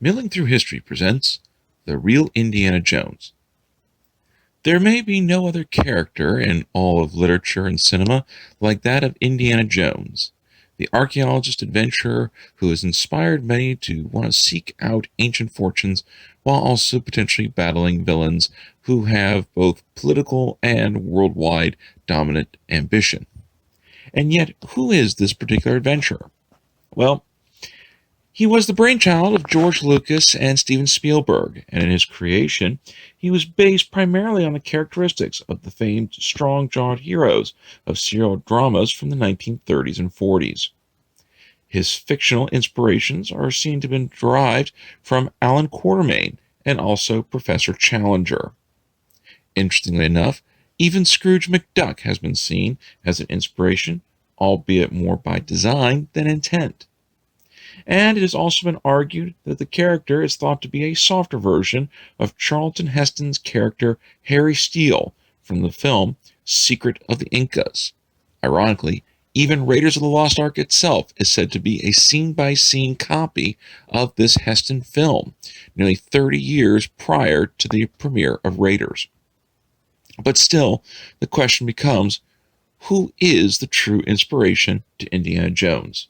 Milling Through History presents The Real Indiana Jones. There may be no other character in all of literature and cinema like that of Indiana Jones, the archaeologist adventurer who has inspired many to want to seek out ancient fortunes while also potentially battling villains who have both political and worldwide dominant ambition. And yet, who is this particular adventurer? Well, he was the brainchild of George Lucas and Steven Spielberg, and in his creation, he was based primarily on the characteristics of the famed strong-jawed heroes of serial dramas from the 1930s and 40s. His fictional inspirations are seen to have been derived from Alan Quatermain and also Professor Challenger. Interestingly enough, even Scrooge McDuck has been seen as an inspiration, albeit more by design than intent. And it has also been argued that the character is thought to be a softer version of Charlton Heston's character Harry Steele from the film Secret of the Incas. Ironically, even Raiders of the Lost Ark itself is said to be a scene-by-scene copy of this Heston film, nearly 30 years prior to the premiere of Raiders. But still, the question becomes, who is the true inspiration to Indiana Jones?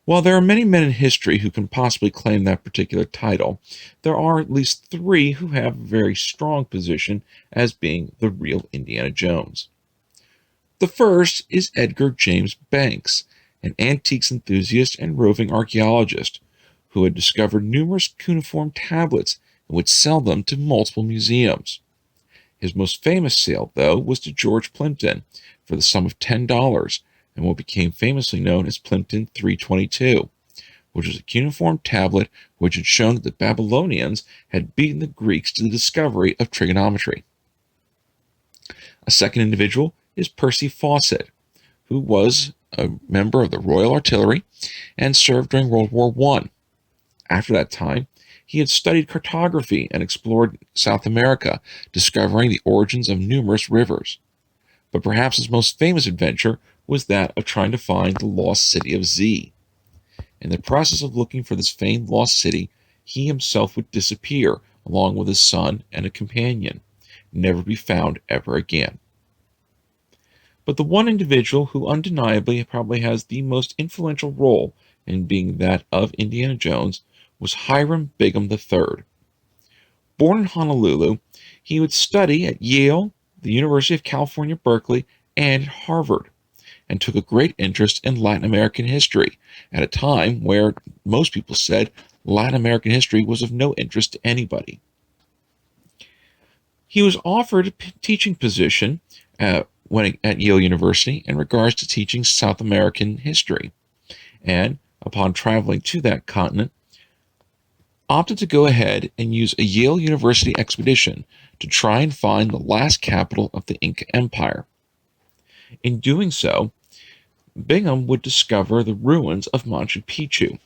While there are many men in history who can possibly claim that particular title, there are at least three who have a very strong position as being the real Indiana Jones. The first is Edgar James Banks, an antiques enthusiast and roving archaeologist who had discovered numerous cuneiform tablets and would sell them to multiple museums. His most famous sale, though, was to George Plimpton for the sum of $10, and what became famously known as Plimpton 322, which was a cuneiform tablet which had shown that the Babylonians had beaten the Greeks to the discovery of trigonometry. A second individual is Percy Fawcett, who was a member of the Royal Artillery and served during World War I. After that time, he had studied cartography and explored South America, discovering the origins of numerous rivers. But perhaps his most famous adventure was that of trying to find the lost city of Z. In the process of looking for this famed lost city, he himself would disappear along with his son and a companion, never to be found ever again. But the one individual who undeniably probably has the most influential role in being that of Indiana Jones was Hiram Bingham III. Born in Honolulu, he would study at Yale, the University of California, Berkeley, and Harvard, and took a great interest in Latin American history at a time where most people said Latin American history was of no interest to anybody. He was offered a teaching position at Yale University in regards to teaching South American history, and upon traveling to that continent, opted to go ahead and use a Yale University expedition to try and find the last capital of the Inca Empire. In doing so, Bingham would discover the ruins of Machu Picchu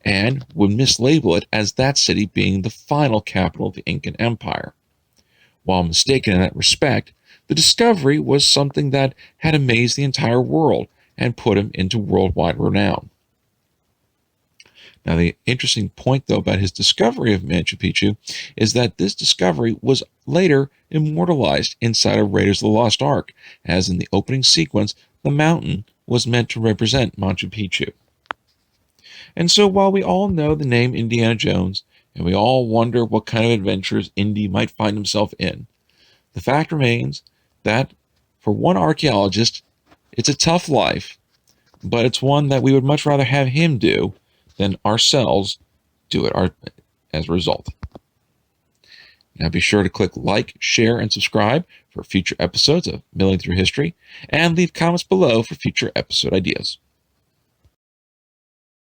and would mislabel it as that city being the final capital of the Incan Empire. While mistaken in that respect, the discovery was something that had amazed the entire world and put him into worldwide renown. Now, the interesting point, though, about his discovery of Machu Picchu is that this discovery was later immortalized inside of Raiders of the Lost Ark, as in the opening sequence, the mountain was meant to represent Machu Picchu. And so while we all know the name Indiana Jones, and we all wonder what kind of adventures Indy might find himself in, the fact remains that, for one archaeologist, it's a tough life, but it's one that we would much rather have him do than ourselves do it as a result. Now be sure to click like, share, and subscribe for future episodes of Milling Through History, and leave comments below for future episode ideas.